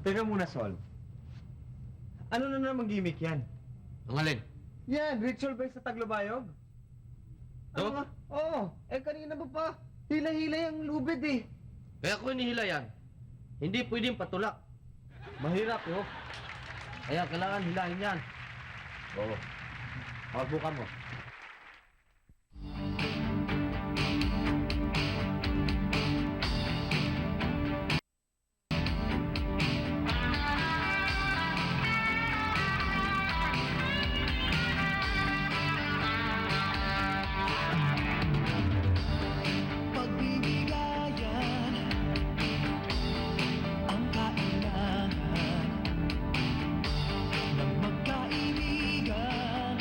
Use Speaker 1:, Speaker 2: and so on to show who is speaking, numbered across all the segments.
Speaker 1: Teka muna, Sol. Ano na naman gimmick yan?
Speaker 2: Ang alin?
Speaker 1: Yan, ritual ba sa Taglobayog? Ano
Speaker 2: Oh?
Speaker 1: nga? Oo. Kanina ba pa? Hila-hila yung lubid eh.
Speaker 2: Kaya ko hinihila yan. Hindi pwedeng patulak. Mahirap, yo. Kaya kailangan hilahin yan. Oo. Pagbukan mo.
Speaker 3: Pagbibigayan ang kailangan ng magkaibigan,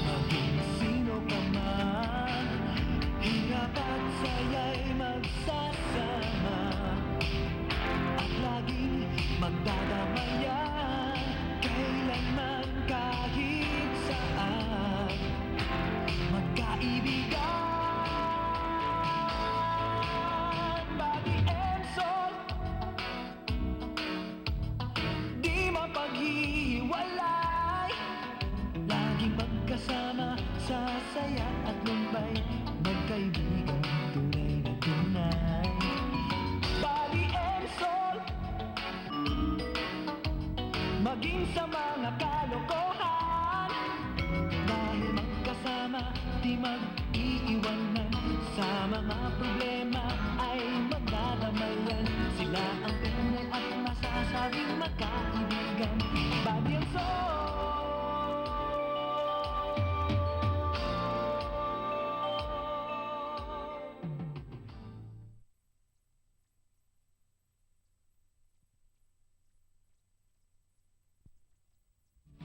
Speaker 3: maging sino ka man. Hirap at saya'y magsasama at laging magdadamayan, kailanman kahit saan. Magkaibigan, body and soul, di mapaghiwalay, laging magkasama sa saya at lumbay, magkaibigan tunay na tunay. Body and soul, maging sa mga kalokohan, dahil magkasama di mag-iiwanan, sa mga problema ay magdadamayan. Sila ang tunay at masasabing magkaibigan, body and soul.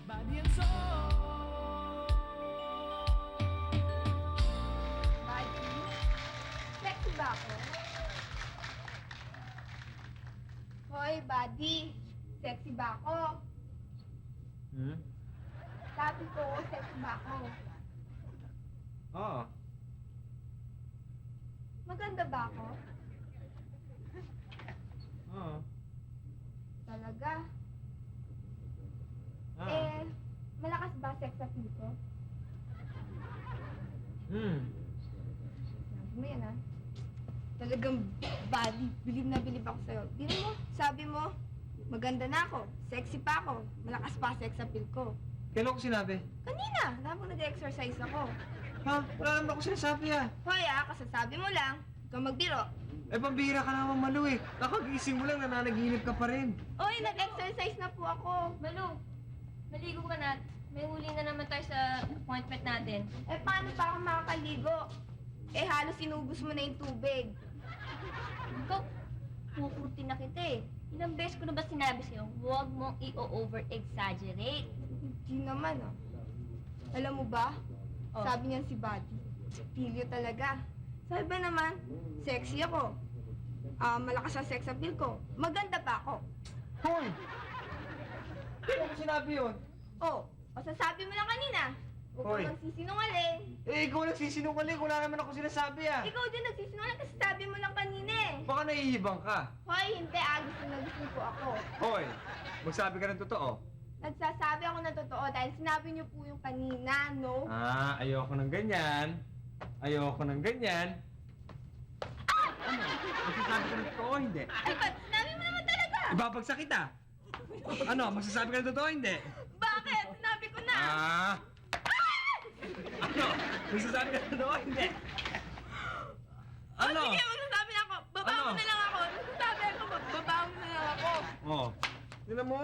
Speaker 3: Body and soul.
Speaker 4: Buddy, sexy ba ako? Hoy, buddy, sexy ba ako?
Speaker 1: Hmm?
Speaker 4: Sabi ko, sexy ba ako?
Speaker 1: Oo.
Speaker 4: Maganda ba ako?
Speaker 1: Oo.
Speaker 4: Talaga?
Speaker 1: Ah.
Speaker 4: Malakas ba sex appeal ko? Sabi mo yan, ha? Talagang buddy, bilib na bilib ako sa'yo. Biro mo, sabi mo, maganda na ako, sexy pa ako, malakas pa sex appeal ko.
Speaker 1: Kailan ko sinabi?
Speaker 4: Kanina, habang nag-exercise ako.
Speaker 1: Ha? Wala naman ako sinasabi ah.
Speaker 4: Hoy, kasasabi mo lang, ikaw magbiro.
Speaker 1: Pambihira ka naman, Malu eh. Kakagising mo lang, nananaginip ka pa rin.
Speaker 4: Oy, nag-exercise na po ako.
Speaker 5: Malu, maligo ka na. May huli na naman tayo sa appointment natin.
Speaker 4: Paano pa ako makakaligo? Halos inubos mo na yung tubig.
Speaker 5: Ikaw, pukurti na kita eh. Ilang beses ko na ba sinabi sa'yo, huwag mong i-over-exaggerate.
Speaker 4: Hindi naman, Alam mo ba?
Speaker 5: Oh.
Speaker 4: Sabi niyan si Buddy, pilyo talaga. Sabi ba naman, sexy ako. Malakas ang sex appeal ko. Maganda pa ako.
Speaker 1: Hoy! Kailan ko sinabi yun?
Speaker 4: O sasabi mo lang kanina. Huwag
Speaker 1: Hoy.
Speaker 4: kang magsisinungaling.
Speaker 1: Ikaw nagsisinungaling. Wala naman ako sinasabi ah.
Speaker 4: Ikaw din nagsisinungaling kasi sabi mo lang kanina eh.
Speaker 1: Baka nahihibang ka.
Speaker 4: Hoy, hindi gusto na gusto ko ako.
Speaker 1: Hoy! Magsabi ka ng totoo.
Speaker 4: Nagsasabi ako ng totoo dahil sinabi niyo po yung kanina, no?
Speaker 1: Ayoko ng ganyan. Ayoko ng ganyan. Ano? Magsasabi ka ng totoo, hindi?
Speaker 4: Ay, ba't sinabi mo naman talaga?
Speaker 1: Ibabagsak kita. Ano? Magsasabi ka ng totoo, hindi?
Speaker 4: Bakit? Sinabi ko na!
Speaker 1: Ano? Magsasabi ka ng totoo, hindi? Ano?
Speaker 4: Sige, magsasabi na ako. Baba
Speaker 1: Ano?
Speaker 4: mo na lang ako. Magsasabi ako, baba mo na lang ako.
Speaker 1: Oh. Tignan mo.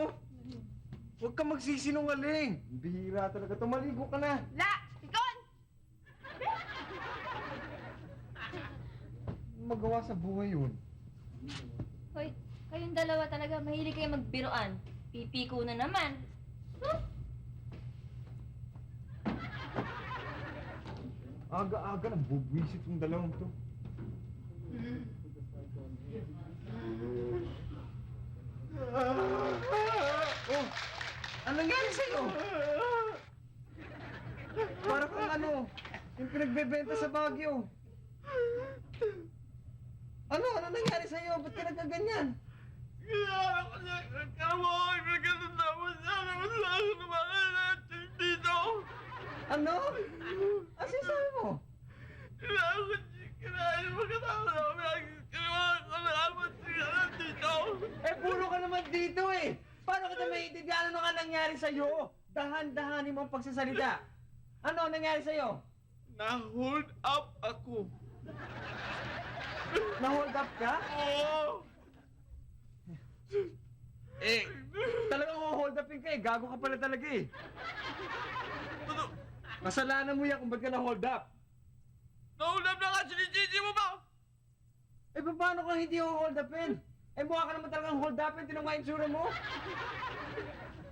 Speaker 1: Huwag kang magsisinungaling. Bihira talaga. Tumaligo ka na.
Speaker 4: La! Tikon!
Speaker 1: Magawa sa buhay yun.
Speaker 5: Hoy, kayong dalawa talaga, mahilig kayo magbiroan. Pipiko na naman.
Speaker 1: Aga-aga nang bubwisit yung dalawang to. Oh! Anong nangyari sa'yo? Para kang ano, yung pinagbebenta sa Baguio. Ano nangyari sa'yo? Ba't ka nagkaganyan? Kailangan ko niya. Nagkamawag na ganun naman siya. Naman lang ako naman natin dito.
Speaker 2: Ano? Ano sinasabi mo?
Speaker 1: Kailangan ko niya. Kailangan mo katawag namin. Kailangan ko na amat siya dito.
Speaker 2: Eh, puro ka naman dito eh! Paano kita maiintindihan ano nga nangyari sa'yo? Dahan-dahanin mo ang pagsasalita. Ano ang nangyari sa'yo?
Speaker 1: Na-hold up ako.
Speaker 2: Na-hold up ka?
Speaker 1: Oo.
Speaker 2: Eh, talagang hold upin ka eh. Gago ka pala talaga eh.
Speaker 1: Ano?
Speaker 2: Kasalanan mo yan kung ba't ka na-hold up.
Speaker 1: Na-hold up na nga. Sinisisi mo ba?
Speaker 2: Eh, paano ka hindi hold upin? Eh, mukha ka naman talagang hold upin. Tinong nga insura mo.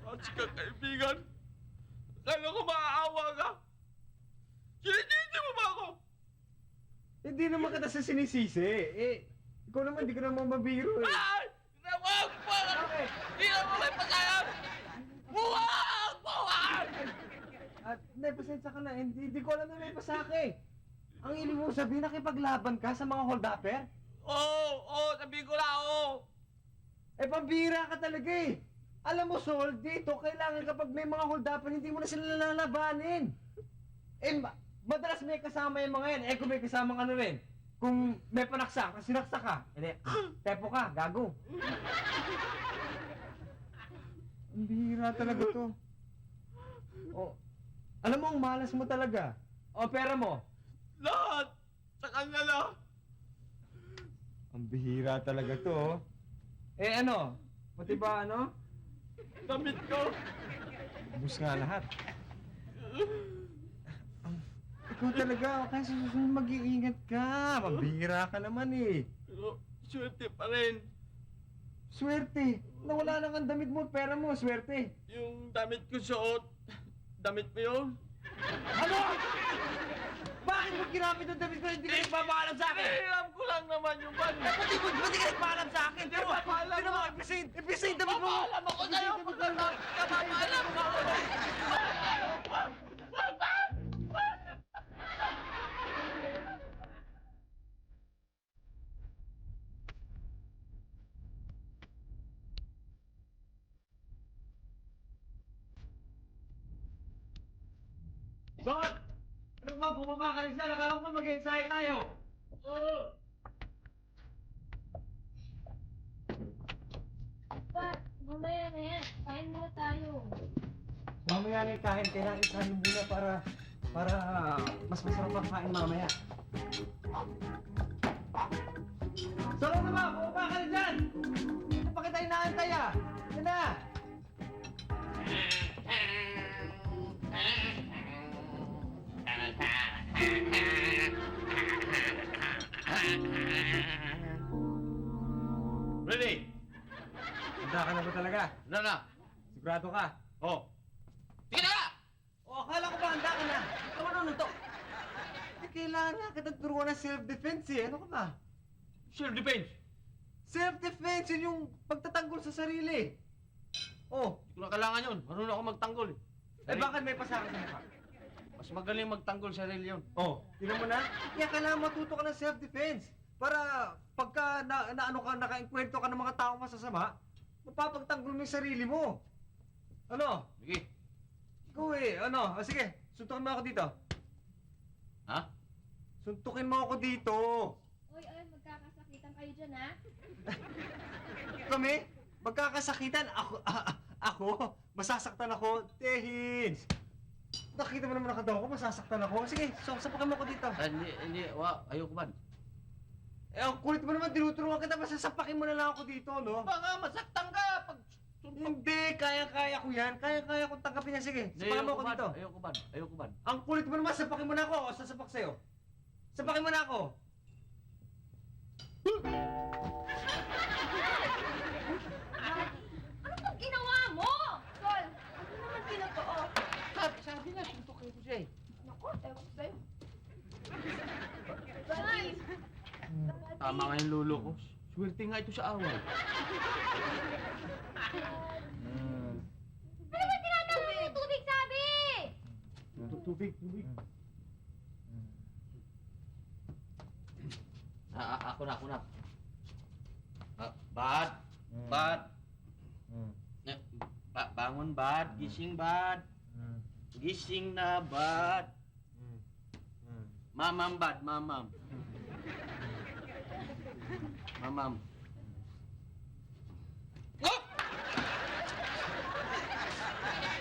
Speaker 1: Kasi ka kaibigan. Kala ko maaawa ka. Sinisisi mo ba ako?
Speaker 2: Hindi naman kita sa sinisisi. Eh, ikaw naman, di ka naman mabiro eh.
Speaker 1: Ay! Nawag pa!
Speaker 2: Bakit?
Speaker 1: Hindi na mo may pasayang! Buwag! Buwag!
Speaker 2: At, hindi, pasensya ka na. Hindi ko alam na may pasake. Ang ibig mo sabihin, nakipaglaban ka sa mga hold upper?
Speaker 1: Oo! Sabihin ko na, oo!
Speaker 2: Eh, pambira ka talaga eh. Alam mo, Sol, dito, kailangan kapag may mga hold upper, hindi mo na sila lalabanin. Eh, madalas may kasama yung mga yan. Eh, kung may kasama ano rin, kung may panaksak, kung sinaksak ka, hindi, tepo ka, gago. Ang bihira talaga to. O, alam mo, ang malas mo talaga. O, pera mo.
Speaker 1: Lahat! Sa kanya lang!
Speaker 2: Ang bihira talaga to, oh. Eh, ano? Pati ba, ano?
Speaker 1: Damit ko!
Speaker 2: Ubus nga lahat. Ikaw talaga, kaya sa susunod mag-iingat ka. Mabihira ka naman eh.
Speaker 1: Pero, swerte pa rin.
Speaker 2: Swerte. Nawala lang ang damit mo, pera mo, swerte.
Speaker 1: Yung damit ko suot, damit mo yun?
Speaker 2: Ano? Bakit mo ginamit ang damit ko? Hindi ka nagpapaalam sa akin.
Speaker 1: Alam ko lang naman yung ban.
Speaker 2: Pati mo, ba't di ka nagpaalam sa akin? Pero, pero mo, ibisa yung damit mo.
Speaker 1: Papaalam ako sa'yo! Papaalam ako!
Speaker 2: Bakit? Ano ba, bumaba ka rin siya? Nakala ko mag-ensayo tayo.
Speaker 5: Pa, mamaya na yan. Kain muna tayo.
Speaker 2: Mamaya na yung kain, kailangan isahin muna para mas masarap ang kain mamaya. Sarap na ba? Bumaba ka rin dyan! Ito pa kita inaantay ah! Yan na!
Speaker 1: Ready?
Speaker 2: Handa ka na ba talaga?
Speaker 1: Ano na?
Speaker 2: Sigurado ka?
Speaker 1: Oh. Sige na!
Speaker 2: O, akala ko ba handa ka na? Ikaw ano to? Eh, kailangan nga kita turuan ng self-defense eh. Ano ka ba?
Speaker 1: Self-defense.
Speaker 2: Self-defense, yun yung pagtatanggol sa sarili. Oh,
Speaker 1: Hindi ko na kailangan yun. Marunong ako magtanggol.
Speaker 2: eh bakit may pasaka sa mukha?
Speaker 1: Mas magaling magtanggol sa sarili yun.
Speaker 2: Oh, tingnan mo na. Kaya kailangan matuto ka ng self-defense. Para pagka ano ka, nakainkwento ka ng mga taong masasama, mapapagtanggol mo yung sarili mo. Ano?
Speaker 1: Sige.
Speaker 2: Ikaw eh, ano? Sige, suntukin mo ako dito.
Speaker 1: Ha?
Speaker 2: Suntukin mo ako dito.
Speaker 5: Oy, magkakasakitan kayo dyan, ha?
Speaker 2: Kami, magkakasakitan. Ako, masasaktan ako. Tehins. Nakita mo naman ang katawan ko, masasaktan ako. Sige, sapakin mo ako dito.
Speaker 1: Hindi. Ayoko man.
Speaker 2: Eh, ang kulit mo naman, tinuturuan kita, masasapakin mo na lang ako dito, no?
Speaker 1: Baka masaktan ka pag...
Speaker 2: Hindi, kaya-kaya ko yan. Kaya-kaya kong tanggapin yan. Sige, sapakin mo ako dito.
Speaker 1: Ayoko man.
Speaker 2: Ang kulit mo naman, sapakin mo na ako o sasapak sa'yo. Sapakin mo na ako.
Speaker 5: Ano bang ginawa mo?
Speaker 4: Sol, ano naman tinotoo?
Speaker 1: Sabi nga, suntukin ko siya eh.
Speaker 4: Naku, ewan ko sa'yo.
Speaker 5: Bye!
Speaker 1: Tama nga yung lolo ko. Swerte nga ito sa away.
Speaker 5: Ano ba tinatawa mo? Tubig sabi!
Speaker 2: Tubig.
Speaker 1: Ako na. Bad.
Speaker 6: Bad. Bangon, Bad. Gising, Bad. Gising na, Bad. Mamam, Bad. Mamam. Mamam. What?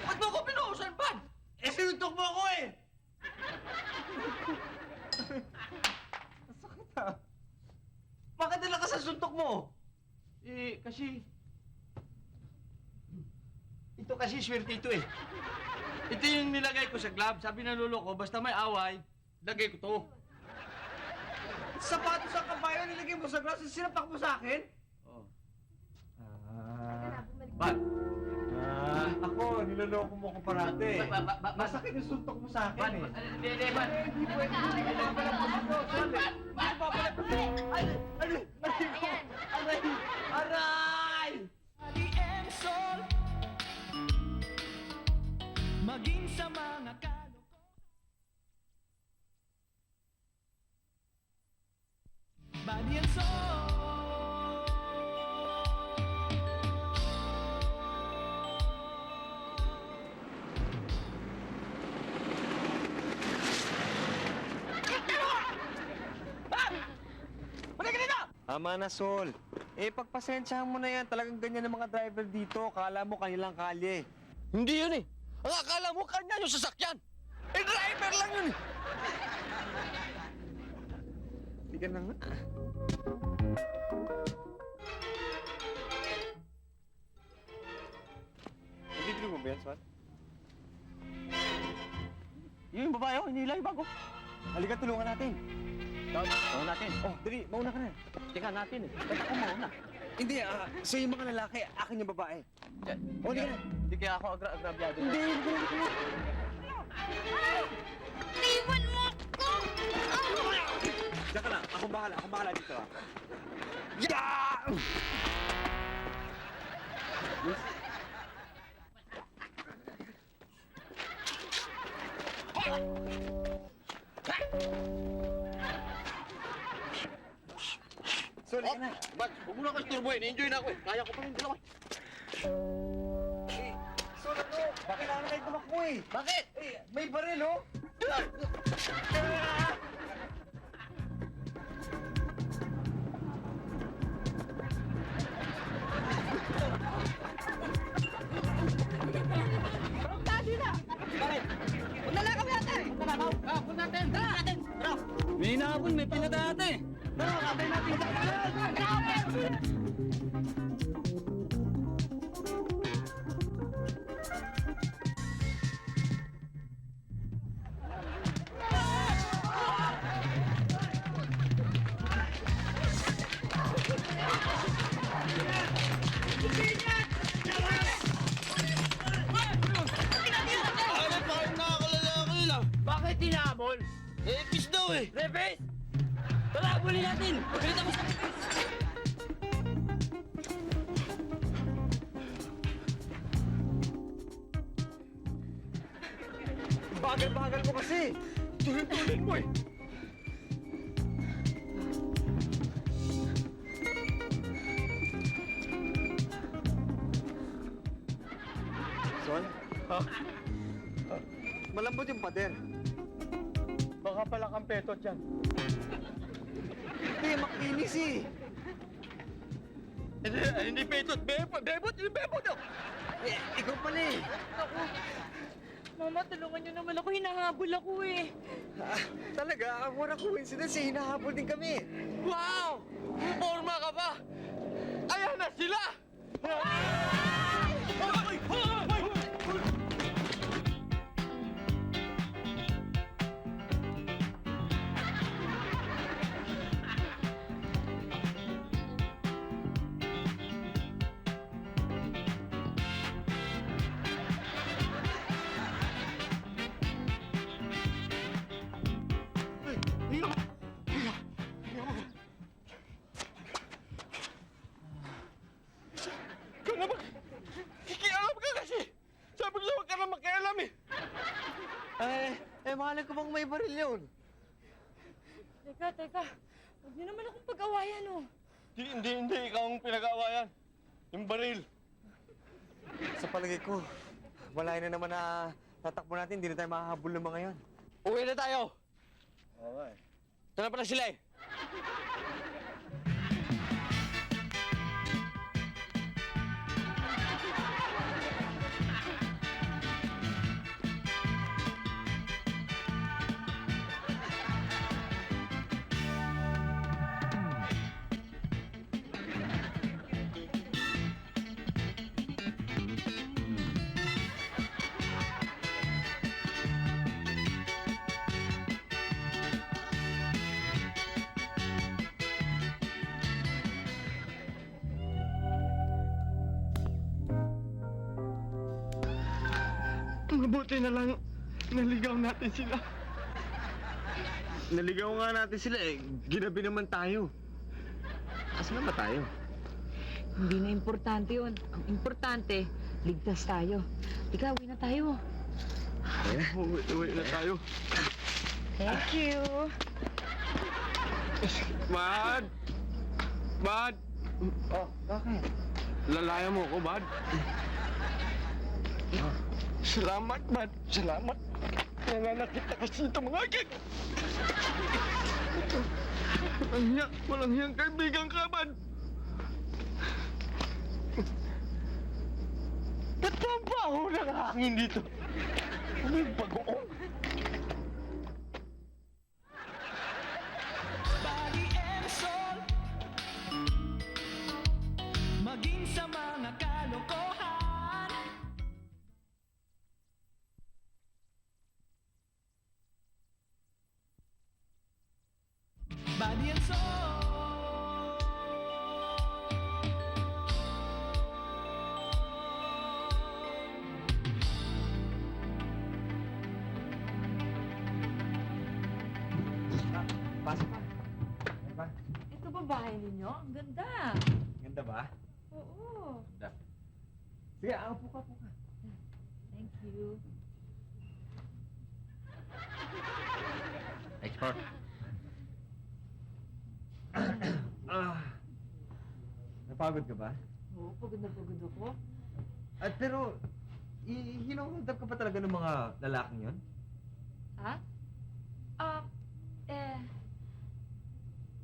Speaker 6: Ba't mo ko pinuusan, Bad?
Speaker 2: Eh, sinuntok mo ako eh! Masakit ha. Bakit nila ka sa suntok mo?
Speaker 6: Eh, kasi... Ito kasi swerte ito eh. Ito yung nilagay ko sa glove. Sabi ng lolo ko, basta may away, lagay ko to.
Speaker 2: Sapatos sa kabayo nilagay mo sa glass, sinapak mo sa akin?
Speaker 6: Oh.
Speaker 2: Bad. Ako, niloloko mo ko parate. Masakit yung suntok mo sa akin eh.
Speaker 6: Hindi, Bad.
Speaker 2: Hindi pwede. Hindi papalagpas mo. Sali. Hindi papalagpas mo. Aray! Aray! Aray!
Speaker 3: Body and soul. Maging sa mga kalokohan. Body and soul.
Speaker 2: Tama na, Sol. Eh, pagpasensyahan mo na yan. Talagang ganyan ang mga driver dito. Kala mo kanilang kalye.
Speaker 6: Hindi yun eh. Ang akala mo, kanya yung sasakyan. Eh, driver lang yun.
Speaker 2: Hindi ka na nga. Nabibili mo ba yan, Sol?
Speaker 6: Yung babae, oh, inilay bago.
Speaker 2: Halika, tulungan natin.
Speaker 6: Tawag natin.
Speaker 2: Oh, dali. Mauna ka na.
Speaker 6: Tika natin eh. Ba't ako mauna?
Speaker 2: Hindi, so yung mga lalaki, akin yung babae. Oh, halika na.
Speaker 6: Hindi kaya ako agrabyado.
Speaker 2: Hindi, halika na, halika na.
Speaker 5: Iwan mo ko!
Speaker 2: Diyan ka lang. Ako bahala dito, ah. So, halika na.
Speaker 6: Ba't? Huwag mo na ako isturbohin. Enjoy na ako eh. Kaya ko pa rin dalawa.
Speaker 2: So, ano? Kailangan kayo tumakbo eh.
Speaker 6: Bakit?
Speaker 2: Eh, may baril, oh.
Speaker 6: May hinahabol, may pinadate. Bakit hinahabol? Eh, peace daw eh. Repes! Tara, habulin natin! Pagkita mo sa
Speaker 2: Bagal-bagal mo kasi.
Speaker 6: Tulin mo eh.
Speaker 2: Sol? Malambot yung pader.
Speaker 6: Baka pala kang petot yan.
Speaker 2: Hindi, makinis eh.
Speaker 6: Hindi petot. Bebot! Yung bebot daw!
Speaker 2: Eh, ikaw pala eh.
Speaker 5: Mama, tulungan niyo naman ako. Hinahabol ako eh.
Speaker 2: Talaga, ang wala coincidence eh. Hinahabol din kami.
Speaker 6: Wow! Forma ka pa! Ayan na sila! Ikaw naman! Kikialam ka kasi! Sabi ko huwag ka na makialam eh!
Speaker 2: Mahalin ko bang may baril yun?
Speaker 5: Teka. Huwag niyo naman akong pag-awayan oh.
Speaker 6: Hindi ikaw ang pinag-aawayan. Yung baril.
Speaker 2: Sa palagay ko, wala na naman na tatakbo natin. Hindi na tayo makahabol ng mga yon.
Speaker 6: Uwi na tayo.
Speaker 2: Oo nga eh.
Speaker 6: Ito na pala sila eh.
Speaker 2: Mabuti na lang naligaw natin sila. Naligaw nga natin sila eh. Ginabi naman tayo. Asan na ba tayo?
Speaker 7: Hindi na importante yun. Ang importante, ligtas tayo. Ikaw, uwi na tayo.
Speaker 2: Uwi na tayo.
Speaker 7: Thank you.
Speaker 2: Bad! Bad!
Speaker 7: Oh, bakit?
Speaker 2: Lalaya mo ko, Bad. Salamat, Bad. Salamat. Nanganakit na kasi ito mga agad. Walang hiyang kaibigan ka, Bad. Ba't ba ang baho ng hangin dito? May bagoong.
Speaker 3: Body and soul. Maging sa mga kalokohan. Body and soul.
Speaker 2: Pasok ka. Ano ba?
Speaker 7: Ito ba bahay ninyo? Ang ganda.
Speaker 2: Ganda ba?
Speaker 7: Oo.
Speaker 2: Ganda. Sige, upo ka, upo ka.
Speaker 7: Thank you.
Speaker 1: Export.
Speaker 2: Napagod ka ba?
Speaker 7: Oo, pagod na pagod ako.
Speaker 2: At pero, hinohold up ka pa talaga ng mga lalaking yon?
Speaker 7: Ha?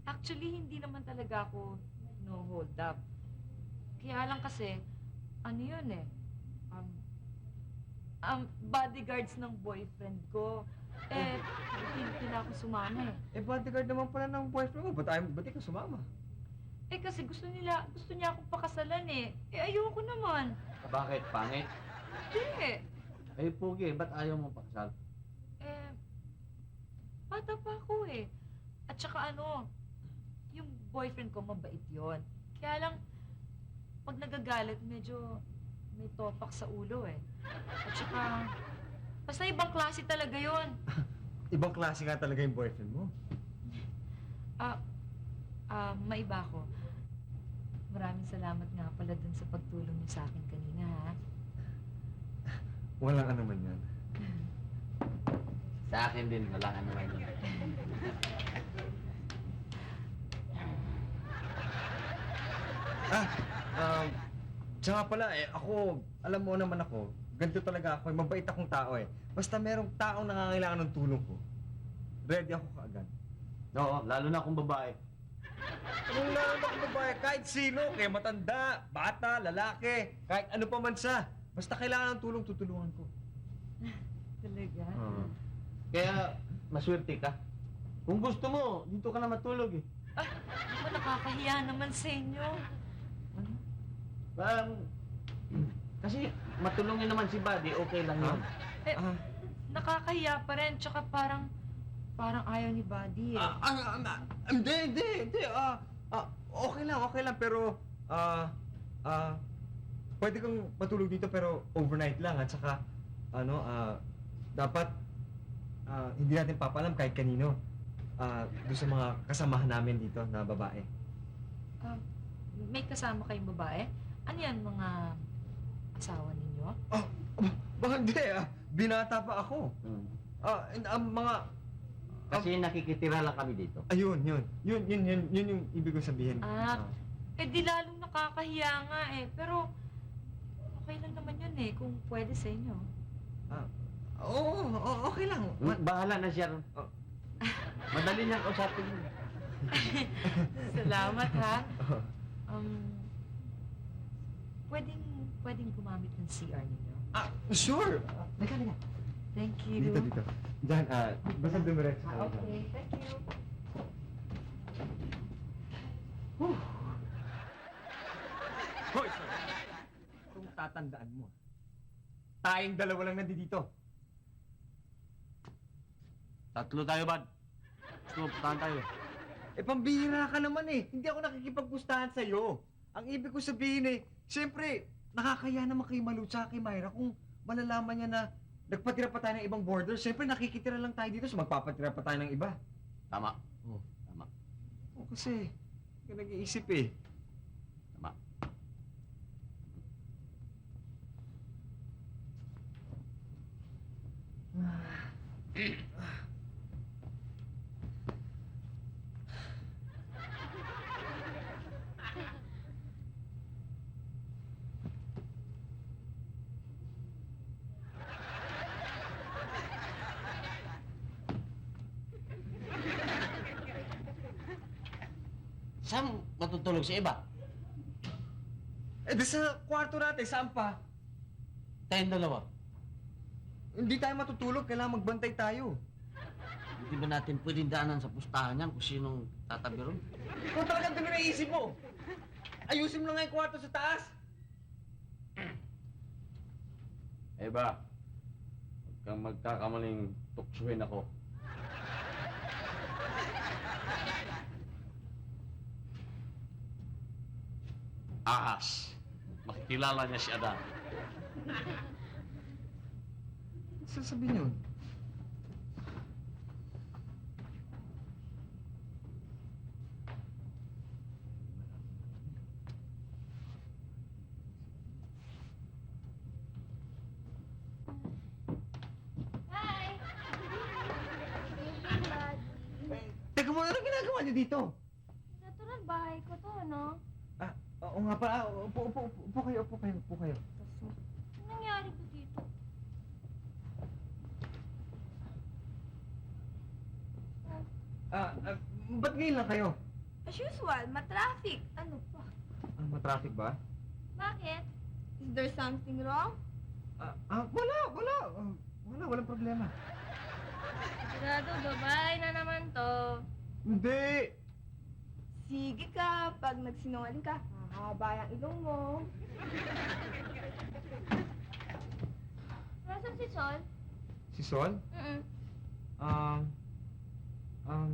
Speaker 7: Actually, hindi naman talaga ako no hold up. Kaya lang kasi, ano yun eh, bodyguards ng boyfriend ko. Hindi na ako sumama eh.
Speaker 2: Eh, bodyguard naman pala ng boyfriend mo. Ba't ikaw sumama?
Speaker 7: Kasi gusto niya akong pakasalan eh. Ayoko naman.
Speaker 6: Bakit? Pangit?
Speaker 7: Hindi.
Speaker 6: Eh, Pugi, ba't ayaw mo pakasal?
Speaker 7: Bata pa ako eh. At saka yung boyfriend ko mabait yon. Kaya lang, pag nagagalit, medyo may topak sa ulo eh. At saka, basta ibang klase talaga yon.
Speaker 2: Ibang klase nga talaga yung boyfriend mo.
Speaker 7: Maiba ko. Maraming salamat nga pala dun sa pagtulong niyo sa akin kanina, ha?
Speaker 2: Walang ano man yan.
Speaker 6: Sa akin din, wala ka naman yun.
Speaker 2: Siya nga pala ako, alam mo naman ako, ganito talaga ako, mabait akong tao eh. Basta merong taong nangangailangan ng tulong ko, ready ako kaagad.
Speaker 6: Oo, lalo na kung babae.
Speaker 2: Anong lalo na kung babae, kahit sino, kaya matanda, bata, lalaki, kahit ano pa man siya. Basta kailangan ng tulong, tutulungan ko.
Speaker 7: Talaga?
Speaker 6: Kaya, maswerte ka. Kung gusto mo, dito ka na matulog eh.
Speaker 7: Ako, nakakahiya naman sa inyo.
Speaker 6: Parang, kasi matulungin naman si Buddy, okay lang yun.
Speaker 7: Nakakahiya pa rin, tsaka parang ayaw ni Buddy eh.
Speaker 2: Hindi. Okay lang, pero, pwede kang matulog dito pero overnight lang at saka, dapat, hindi natin papalam kahit kanino. Doon sa mga kasamahan namin dito na babae.
Speaker 7: May kasama kayong babae? Ano yan, mga asawa ninyo?
Speaker 2: Hindi binata pa ako. Mga...
Speaker 6: Kasi nakikitira lang kami dito.
Speaker 2: Ayun yung ibig kong sabihin.
Speaker 7: Eh di lalong nakakahiya nga eh. Pero okay lang naman yun eh, kung pwede sa inyo.
Speaker 2: Oo, okay lang.
Speaker 6: Bahala na siya ron. Madali niyang kausapin mo.
Speaker 7: Salamat ha. Pwedeng gumamit ng CR ninyo.
Speaker 2: Sure. Lika.
Speaker 7: Thank you.
Speaker 2: Dito. Diyan, basta dumiretso ka lang.
Speaker 7: Okay, thank you.
Speaker 2: Hoy, sir. Kung tatandaan mo, tayong dalawa lang nandito.
Speaker 6: Tatlo tayo, bad. Gusto mo, puntahan tayo.
Speaker 2: Pambihira ka naman eh. Hindi ako nakikipagpustahan sa'yo. Ang ibig ko sabihin eh, siyempre, nakakaya naman kay Malu tsaka kay Myra kung malalaman niya na nagpatira pa tayo ng ibang border. Siyempre, nakikitira lang tayo dito, so magpapatira pa tayo ng iba.
Speaker 6: Tama. Oo, tama.
Speaker 2: O kasi, hindi ka nag-iisip eh.
Speaker 6: Tama. Saan matutulog si iba?
Speaker 2: Di sa kwarto natin, saan pa?
Speaker 6: Tayong dalawa.
Speaker 2: Hindi tayo matutulog, kailangan magbantay tayo.
Speaker 6: Hindi ba natin pwedeng daanan sa pustahan yan kung sinong tatabi ron?
Speaker 2: Kung talagang dumi na isip mo, ayusin mo na nga yung kwarto sa taas.
Speaker 6: Eba, huwag kang magkakamaling tuksuhin ako. Ahas. Makikilala niya si Adan.
Speaker 2: Sasabihin yun.
Speaker 5: Hi!
Speaker 2: Teka muna, anong ginagawa niyo dito?
Speaker 5: Natural bahay ko to, no?
Speaker 2: Oo nga pala, upo kayo.
Speaker 5: Anong nangyari ko dito?
Speaker 2: Ba't ngayon lang kayo?
Speaker 4: As usual, matraffic. Ano pa?
Speaker 2: Matraffic ba?
Speaker 5: Bakit?
Speaker 4: Is there something wrong?
Speaker 2: Walang problema.
Speaker 5: Sigurado, babae na naman to.
Speaker 2: Hindi!
Speaker 4: Sige ka, pag nagsinungaling ka, hahaba yung ilong mo.
Speaker 5: Nasaan si Sol?
Speaker 2: Si Sol?
Speaker 5: Mm-mm.
Speaker 2: Saan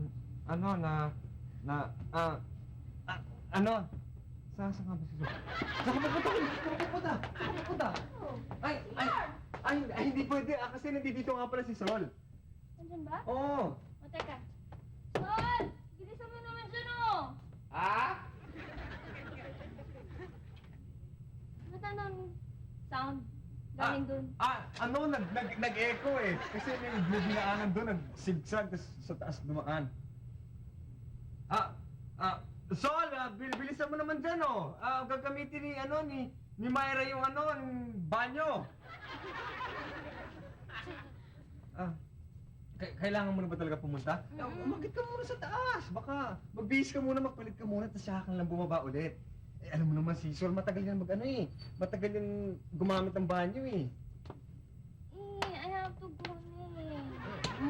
Speaker 2: ka ba si Sol? Saan ka pupunta? Ay, hindi pwede. Kasi nandito nga pala si Sol.
Speaker 5: Nandun ba?
Speaker 2: Oo.
Speaker 5: O, teka. Sol! Gilisan mo naman dyan, oh! Ba't anong sound? Galing dun.
Speaker 2: Nag-echo eh. Kasi may dinaanan doon, nag-sigsag, tapos sa taas dumaan. Sol, bilisan mo naman dyan, oh. Gagamitin ni Myra yung banyo. Kailangan mo na ba talaga pumunta? Umakit ka muna sa taas. Baka magbihis ka muna, magpalit ka muna, tapos saka ka lang bumaba ulit. Alam mo naman si Sol, matagal yan matagal yan gumamit ng banyo eh.
Speaker 5: I have to go na eh.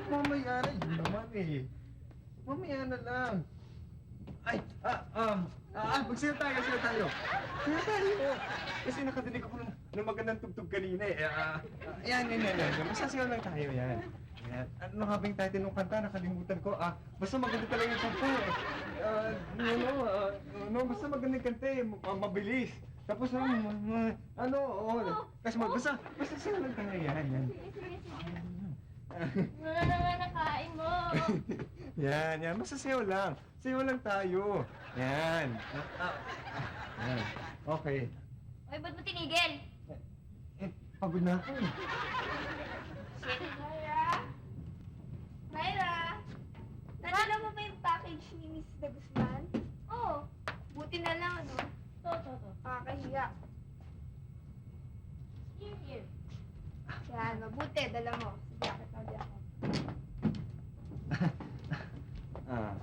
Speaker 2: Mamaya na, yun naman eh. Mamaya na lang. Magsayo tayo. Sayo tayo. Kasi nakadinig ako ng magandang tugtog kanina eh. Yan. Masasayaw lang tayo, yan. Ano nga ba yung title ng kanta? Nakalimutan ko. Basta maganda talaga yung kanta eh. Basta maganda yung kanta eh. Mabilis. Tapos basta sayo lang tayo, yan.
Speaker 5: Ano na naman nakain mo?
Speaker 2: Yan. Masasayaw lang. Sayaw lang tayo. Yan. Yan. Okay.
Speaker 5: Oy, ba't mo tinigil?
Speaker 2: Pagod na ako eh.
Speaker 5: Shit.
Speaker 4: Myra! Nadala mo ba yung package ni Miss De Guzman?
Speaker 5: Oh,
Speaker 4: Buti na lang, ano? Ate, dala mo. Sige, akit tabi ako.
Speaker 2: Ah.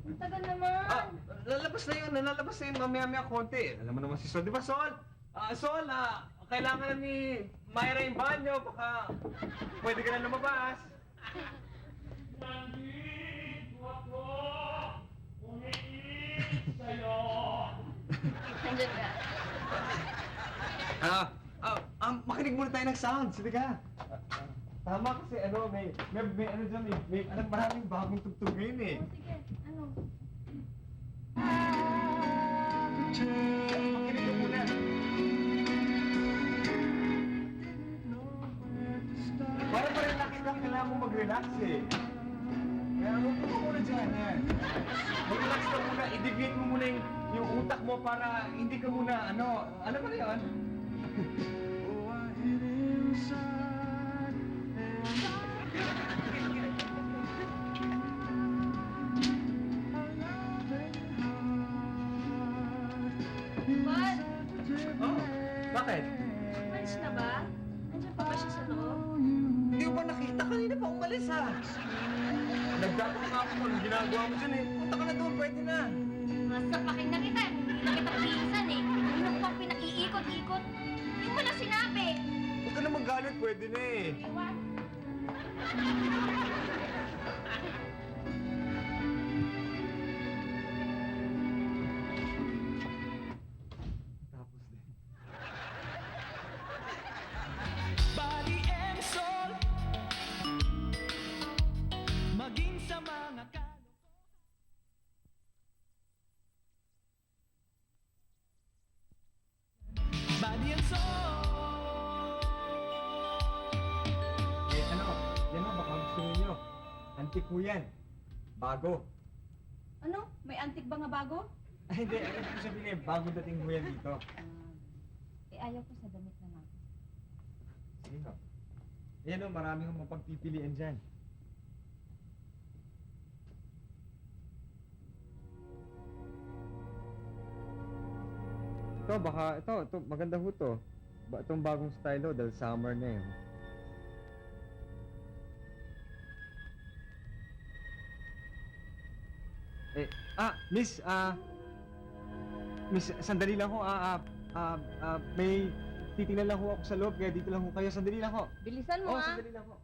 Speaker 5: Ang tagal naman.
Speaker 2: Lalabas na yun, mamaya-maya konti. Alam mo naman si Sol, di ba Sol? Sol, kailangan na ni Myra yung banyo, baka pwede ka na lumabas.
Speaker 5: Nandiyan ka.
Speaker 2: Makinig muna tayo ng sound, sige ka. Tama kasi may ano dyan maraming bagong tugtog ngayon eh.
Speaker 5: Oh, sige. Ano?
Speaker 2: Makinig ka muna. Para ma-relax ka, kailangan mo mag-relax eh. Kaya huwag ka muna dyan, yan. Mag-relax ka muna, i-deviate mo muna yung utak mo para hindi ka muna, alam mo na yun?
Speaker 5: What?
Speaker 2: Oh, bakit?
Speaker 5: Umalis na ba? Nandiyan pa ba siya sa loob?
Speaker 2: Hindi ko ba nakita? Kanina pa umalis ha. Nagdapo nga ako kung ginagawa mo dyan eh. Punta ka na doon, pwede na.
Speaker 5: Masapakin na kita. Hindi na kita pinsan eh. Ano pang pinaiikot-ikot? Hindi mo na sinabi.
Speaker 2: Huwag ka na magalit, pwede na eh.
Speaker 5: Ewan.
Speaker 2: Tapos din.
Speaker 3: Body and soul. Maging sa mga body and soul.
Speaker 2: Yan o, baka gusto ninyo. Antik po yan. Bago.
Speaker 5: Ano? May antik ba nga bago?
Speaker 2: Ay, hindi. Ano ko sabihin eh, bago dating po yan dito.
Speaker 5: Ayaw ko sa damit na natin.
Speaker 2: Sige ho. Ayan o, marami kong mapagpipilian dyan. Ito, maganda ho to. Itong bagong style ho, dahil summer na eh. Miss, sandali lang ho, may titingnan lang ho ako sa loob, kaya dito lang ho kayo, sandali lang ho.
Speaker 5: Bilisan mo
Speaker 2: Sandali lang ho.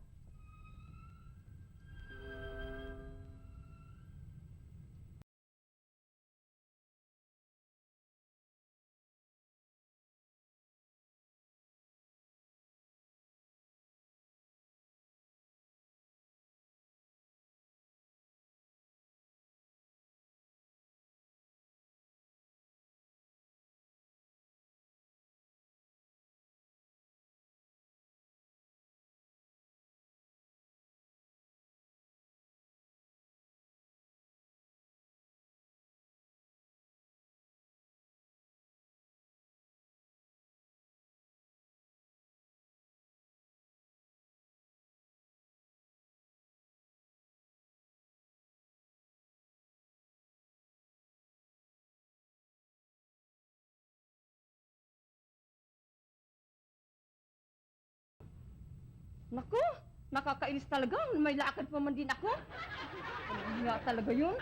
Speaker 8: Naku, nakakainis talaga. May lakad pa man din ako. Ano nga talaga yun?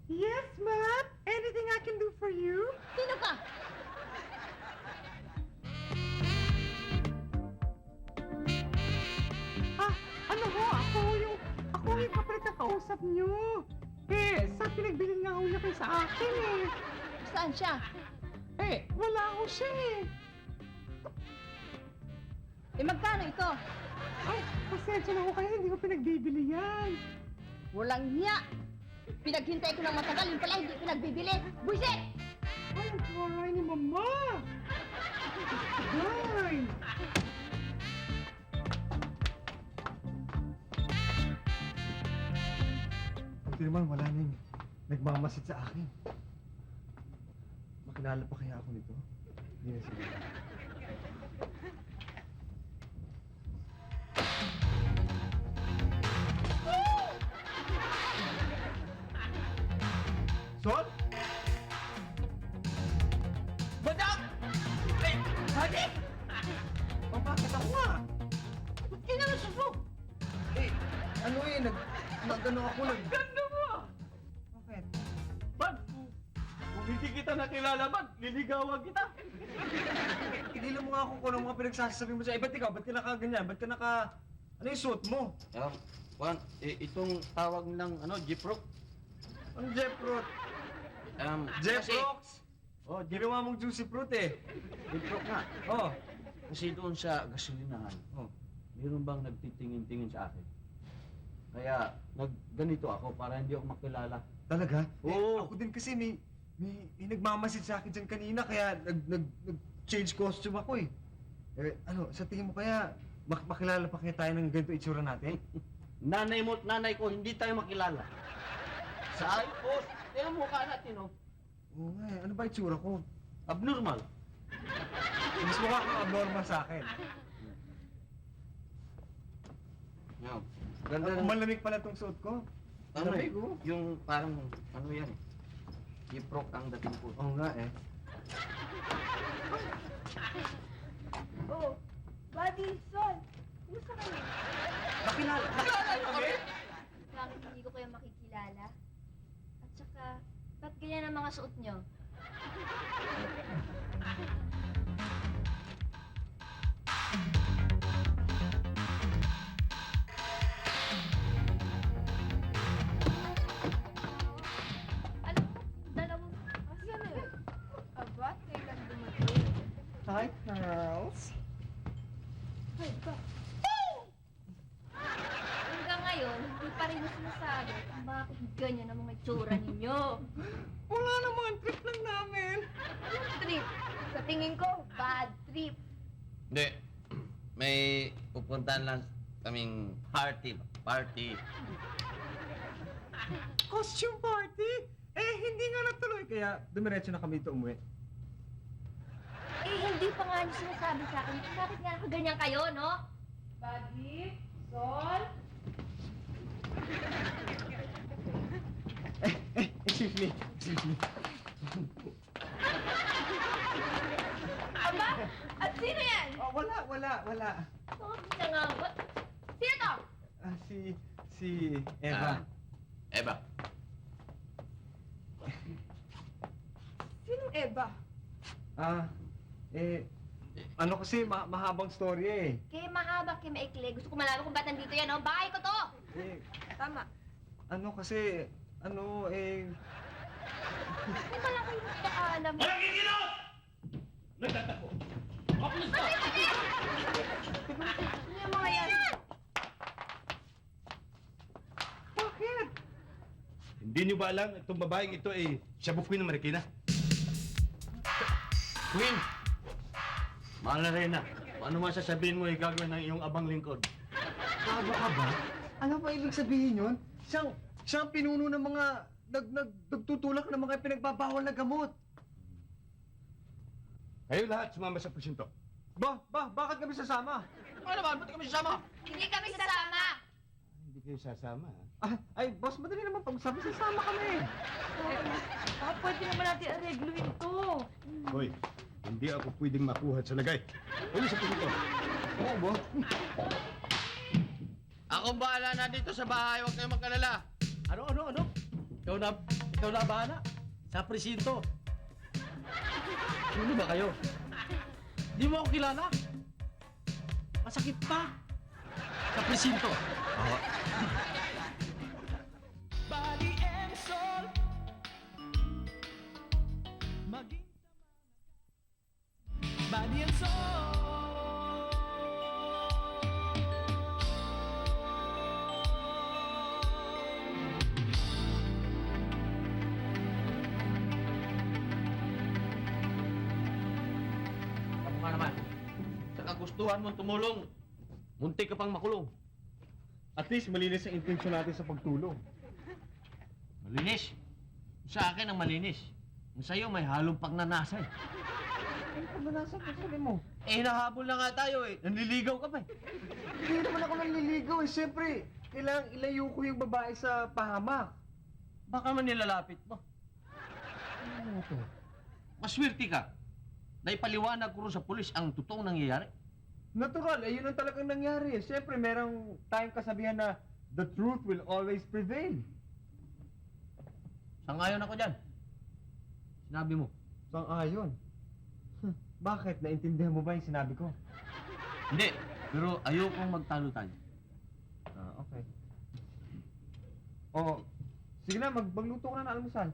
Speaker 9: Yes, ma'am. Anything I can do for you?
Speaker 8: Sino ka?
Speaker 9: Ano ho? Ako yung kapalit na kausap niyo. Sa pinagbilin nga ho niya kayo sa akin eh.
Speaker 8: Saan siya?
Speaker 9: Wala ho siya eh.
Speaker 8: Magkano ito?
Speaker 9: Ay, pasensya na ho kayo, hindi ko pinagbibili yan.
Speaker 8: Walang niya. Pinaghintay ko ng matagal, yun pala hindi pinagbibili. Buisit!
Speaker 9: Ay, ang taray ni Mama. Ay!
Speaker 2: Buti naman wala nang nagmamasid sa akin. Makilala pa kaya ako nito? Hindi na sige. Sol?
Speaker 6: Badang! Hey! Honey!
Speaker 2: ano eh, nag-ano ako,
Speaker 6: Ganda mo!
Speaker 2: Bakit?
Speaker 6: Bad, kung hindi kita nakilala, Bad, liligawan kita.
Speaker 2: Tigilan mo nga ako kung ano mga pinagsasabi mo sa ba't ikaw? Ba't ka nakaganyan? Ba't ka ano yung suot mo?
Speaker 6: Juan, itong tawag ng Jeep-Rock.
Speaker 2: Ano Jeff Fruit? Jeff Rocks! Oh, ginawa mong juicy fruit eh.
Speaker 6: Jeep-Rock nga.
Speaker 2: Oh.
Speaker 6: Kasi doon sa gasolinahan, mayroon bang nagtitingin-tingin sa akin? Kaya ganito ako para hindi ako makilala.
Speaker 2: Talaga?
Speaker 6: Oo.
Speaker 2: Ako din kasi may nagmamasid sa akin dyan kanina kaya nag-change costume ako eh. Sa tingin mo kaya makilala pa kaya tayo ng ganito itsura natin?
Speaker 6: Nanay mo at nanay ko, hindi tayo makilala. Sa ayos, yung mukha natin,
Speaker 2: Oo nga eh. Ano ba itsura ko?
Speaker 6: abnormal.
Speaker 2: Mas mukha kang abnormal sa akin.
Speaker 6: Ganda ng...
Speaker 2: Malamig pala itong suot ko. Malamig oh.
Speaker 6: Yung parang, yan eh. Jeep-Rock ang dating ko.
Speaker 2: Oo nga eh.
Speaker 4: Oh, Buddy, Sol, kumusta kayo?
Speaker 2: Nakilala niyo kami?
Speaker 5: Bakit hindi ko kayo makikilala? At saka, ba't ganyan ang mga suot nyo? Alam mo, dalawang...
Speaker 4: Asan eh? Aba, kailan dumating?
Speaker 2: Hi, Charles.
Speaker 4: Ay, ba?
Speaker 5: Hanggang ngayon, hindi pa rin sinasabi kung bakit ganyan ang mga itsura ninyo.
Speaker 2: Wala naman, trip lang namin.
Speaker 4: Anong trip? Sa tingin ko, bad trip.
Speaker 10: Hindi. May pupuntahan lang kaming party.
Speaker 2: Costume party? Eh, hindi nga natuloy. Kaya dumiretso na kami ito umuwi.
Speaker 5: Eh, hindi pa nga niyo sinasabi sa akin kung bakit nga nakaganyan kayo, no?
Speaker 7: Buddy, Sol,
Speaker 2: Excuse me.
Speaker 4: Aba, at sino yan?
Speaker 2: Oh, wala.
Speaker 5: Bakit nga ba? Sino to?
Speaker 2: Si Eva.
Speaker 10: Eva.
Speaker 4: Sinong Eva?
Speaker 2: Ano kasi, mahabang story eh.
Speaker 5: Kaya mahaba, kaya maikli. Gusto ko malaman kung ba't nandito yan, no? Bahay ko to!
Speaker 2: Eh,
Speaker 4: Tama.
Speaker 2: ano kasi,
Speaker 5: Hindi ba lang kayo nagpaalam?
Speaker 6: Walang kikilos! Nagtatako. Makulis ka!
Speaker 4: Ano yung mga yan?
Speaker 2: Bakit?
Speaker 6: Hindi niyo ba alam itong babaeng ito ay siya Queen ng Marikina? Queen! Mahal na rin na. Paano masasabihin mo gagawin ng iyong abang lingkod?
Speaker 2: Kaba ka ba? Ano ba ibig sabihin yun? Siyang pinuno ng mga nagtutulak ng mga pinagbabawal na gamot.
Speaker 6: Kayo lahat sumama sa presinto.
Speaker 2: Bakit kami sasama?
Speaker 6: Ano naman? Ba't kami sasama?
Speaker 5: Hindi kami sasama!
Speaker 6: Hindi kayo sasama, ha?
Speaker 2: Ay, boss, madali naman pag-sabi, sasama kami.
Speaker 7: baka pwede naman natin aregluin to.
Speaker 6: Hoy, hindi ako pwedeng makuha sa lagay. Uli sa presinto.
Speaker 2: Oo, boss.
Speaker 10: Ako bahala na dito sa bahay. Huwag kayong magkalala.
Speaker 6: Ano? Ikaw na bahala. Sa presinto. Sino ba kayo? Di mo ako kilala? Masakit pa. Sa presinto.
Speaker 3: Body and soul. Maging body and soul.
Speaker 10: Ako nga naman. Sa kagustuhan mong tumulong, muntik ka pang makulong.
Speaker 2: At least malinis ang intensyon natin sa pagtulong.
Speaker 10: Malinis. Sa akin ang malinis. Yung sa'yo may halong pagnanasa eh.
Speaker 2: Ano ka ba nasa kasali mo?
Speaker 10: Eh, nahabol na nga tayo eh. Nanliligaw ka pa eh.
Speaker 2: Hindi naman ako nanliligaw eh. Siyempre, kailangang ilayo ko yung babae sa pahamak.
Speaker 10: Baka man nilalapit mo.
Speaker 2: Ano to?
Speaker 10: Maswerte ka. Naipaliwanag ko rin sa pulis ang totoong nangyayari.
Speaker 2: Natural, eh yun ang talagang nangyari. Siyempre, merong tayong kasabihan na the truth will always prevail.
Speaker 10: Sangayon ako dyan. Sinabi mo.
Speaker 2: Sang-ayon. Bakit? Naintindihan mo ba yung sinabi ko?
Speaker 10: Hindi, pero ayokong magtalo-talo.
Speaker 2: Ah, okay. Oh, sige na, magluto ko na ng almusal.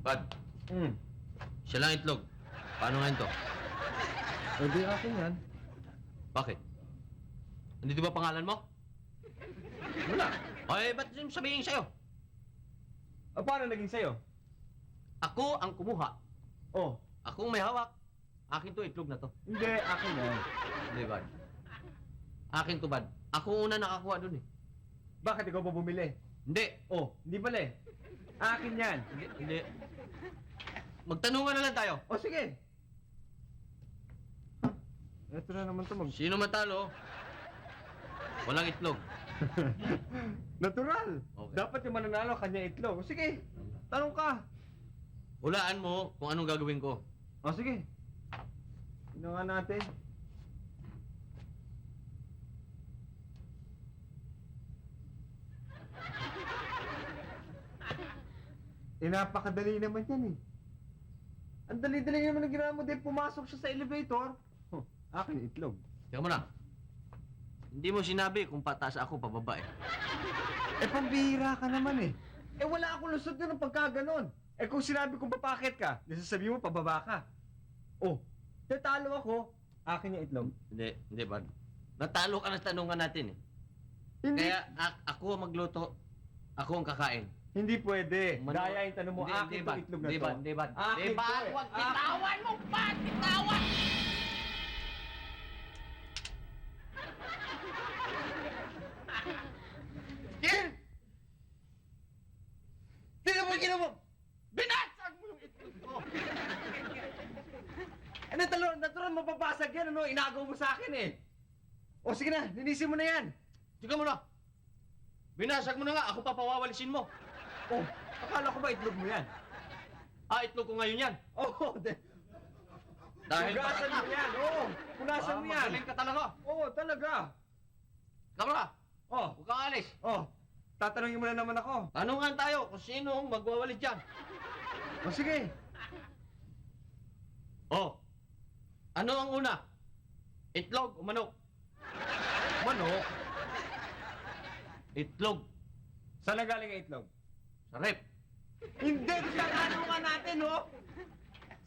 Speaker 10: Bad, siya lang itlog. Paano nga ito?
Speaker 2: Eh, di akin yan.
Speaker 10: Bakit? Nandito ba pangalan mo?
Speaker 2: Wala.
Speaker 10: Ay, ba't sabihin sa'yo?
Speaker 2: Ah, paano naging sa'yo?
Speaker 10: Ako ang kumuha.
Speaker 2: Oh,
Speaker 10: Ako ang may hawak. Akin to, itlog na to.
Speaker 2: hindi, akin yan.
Speaker 10: Hindi, Bad. Akin to, Bad. Ako una nakakuha dun eh.
Speaker 2: Bakit ikaw pa bumili?
Speaker 10: Hindi.
Speaker 2: Oh, hindi pala eh. Akin yan.
Speaker 10: Hindi. Magtanungan na lang tayo.
Speaker 2: Oh, sige. Ito na naman to,
Speaker 10: Sino matalo? Walang itlog.
Speaker 2: Natural.
Speaker 10: Okay.
Speaker 2: Dapat yung mananalo kanya itlog. Sige, tanong ka.
Speaker 10: Hulaan mo kung anong gagawin ko.
Speaker 2: O sige. Sino nga natin? Napakadali naman yan eh. Ang dali-dali naman ang ginawa mo din. Pumasok siya sa elevator. Oh, akin itlog.
Speaker 10: Teka mo na. Hindi mo sinabi kung pataas ako, pababa eh.
Speaker 2: Eh, pambihira ka naman eh. Eh, wala akong lusot yun ng pagkaganon. Eh, kung sinabi kong papakit ka, nasasabi mo pababa ka. Oh, tatalo ako, akin yung itlog.
Speaker 10: Hindi, Bad. Natalo ka na sa tanungan natin eh.
Speaker 2: Hindi,
Speaker 10: Kaya ako ang magluto, ako ang kakain.
Speaker 2: hindi pwede.
Speaker 10: Mano-
Speaker 2: Daya yung tanong mo, akin
Speaker 10: Bad.
Speaker 2: yung itlog na
Speaker 10: Hindi,
Speaker 2: to.
Speaker 10: Bad. Hindi, Bad.
Speaker 2: Akin
Speaker 10: Hindi,
Speaker 2: to
Speaker 10: Bad.
Speaker 2: eh.
Speaker 10: Huwag
Speaker 2: Akin.
Speaker 10: bitawan mo, Bad. Bitawan!
Speaker 2: Yan! Tignan mo, tignan mo! Binasag mo yung itlog ko! Eh, natural mapapasag yan, ano? Inagaw mo sa akin eh. O sige na, linisin mo na yan.
Speaker 10: Tika mo na. Binasag mo na nga, ako pa pawawalisin mo.
Speaker 2: Oh, akala ko ba itlog mo yan?
Speaker 10: Itlog ko ngayon yan.
Speaker 2: Oh,
Speaker 10: Dahil
Speaker 2: punasan mo yan, oo. Punasan mo yan.
Speaker 10: Magaling ka talaga.
Speaker 2: Oo, talaga.
Speaker 10: Kamara,
Speaker 2: Oh,
Speaker 10: huwag kang alis.
Speaker 2: oh. Tatanungin mo na naman ako.
Speaker 10: Tanungan tayo kung sino ang magwawalit dyan.
Speaker 2: O sige.
Speaker 10: Oh, ano ang una? Itlog o manok?
Speaker 2: Manok.
Speaker 10: Itlog.
Speaker 2: Saan na galing ang itlog?
Speaker 10: Sa rep.
Speaker 2: Hindi, tatanungan natin, oh.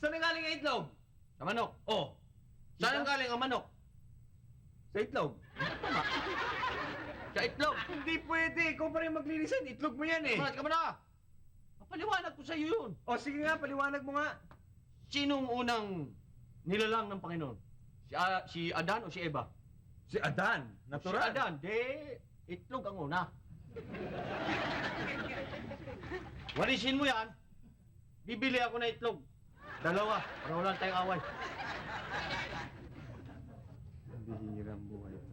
Speaker 2: Saan na galing ang itlog?
Speaker 10: Sa manok.
Speaker 2: Oh,
Speaker 10: Saan ang galing ang manok?
Speaker 2: sa itlog.
Speaker 10: Sa itlog.
Speaker 2: Hindi pwede. Ikaw pa rin maglinisan. Itlog mo yan eh.
Speaker 10: Ka na. Papaliwanag ko sa iyo yun.
Speaker 2: O sige nga, paliwanag mo nga.
Speaker 10: Sinong unang nilalang ng Panginoon? Si Adan o si Eva?
Speaker 2: Si Adan. Natural.
Speaker 10: Si Adan. Itlog ang una. Walisin mo yan. Bibili ako na itlog. Dalawa. Para wala tayong away.
Speaker 2: Ang bihirang buhay ito.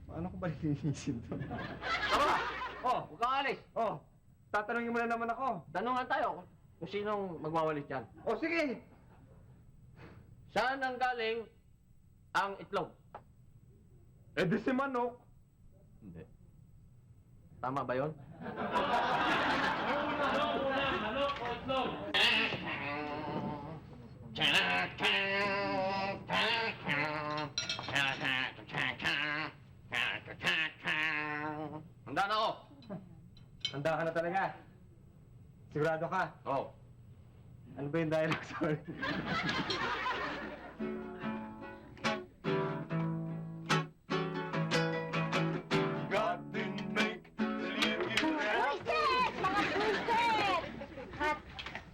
Speaker 2: Paano ko ba lilinisin to?
Speaker 10: Tama! Oh, huwag kang alis.
Speaker 2: Oh, tatanungin mo na naman ako.
Speaker 10: Tanungan tayo kung sinong magwawalis dyan.
Speaker 2: O sige.
Speaker 10: Saan ang galing ang itlog?
Speaker 2: Eh di si manok.
Speaker 10: Hindi. Tama ba yun? Handa na ako.
Speaker 2: Handa ka na talaga. Sigurado ka.
Speaker 10: Oh.
Speaker 2: Ano ba yung dialogue? Sorry.
Speaker 8: Buisit! Mga buisit!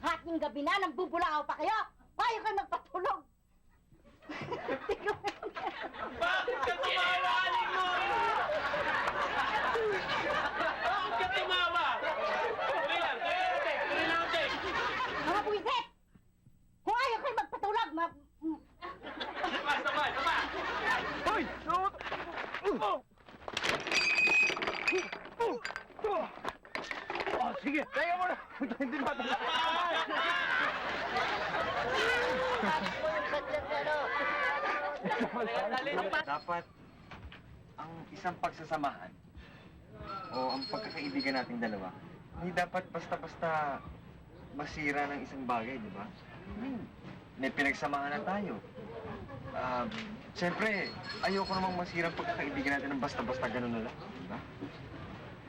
Speaker 8: Hating gabi na, nambubulakaw pa kayo! Payo kayo magpatulog!
Speaker 10: Bakit ka tumawa, Aling mo? Bakit ka tumawa? Tuloy lang, tuloy lang, Tek.
Speaker 8: Mga buisit! Kung ayaw kayo magpatulog,
Speaker 10: Sabay!
Speaker 2: Hoy! Oh, sige. Kaya mo na. Hindi ba? Dapat ang isang pagsasamahan o ang pagkakaibigan nating dalawa, hindi dapat basta-basta masira ng isang bagay, di ba? May pinagsamahan na tayo. Siyempre, ayoko namang masira ang pagkakaibigan natin ng basta-basta ganun na lang, di ba?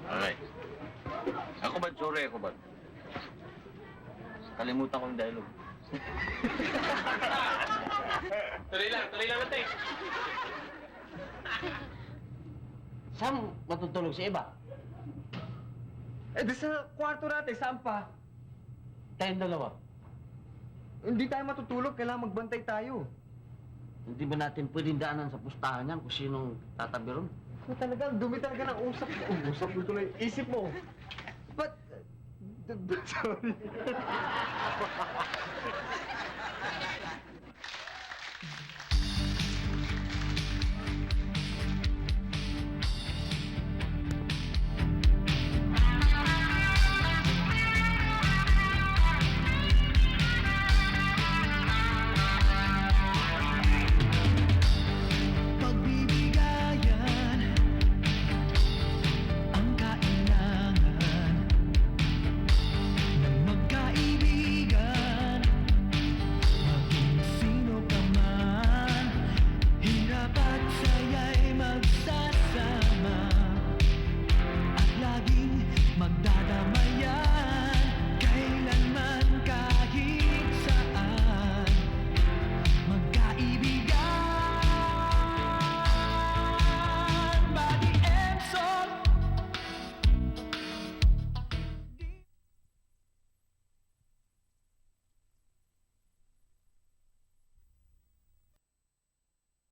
Speaker 10: Alright. Ako ba? Sorry, ako ba? Kalimutan ko yung dialogue. tuloy lang ang text.
Speaker 6: Saan matutulog si Eva?
Speaker 2: Eh, di sa kwarto natin, saan pa?
Speaker 6: Tayong dalawa.
Speaker 2: Hindi tayo matutulog, kailangan magbantay tayo.
Speaker 6: Hindi ba natin pwedeng daanan sa pustahan yan kung sinong tatabi ron?
Speaker 2: So talaga, ang dumi talaga ng usap mo. Usap mo tuloy, isip mo. But, sorry.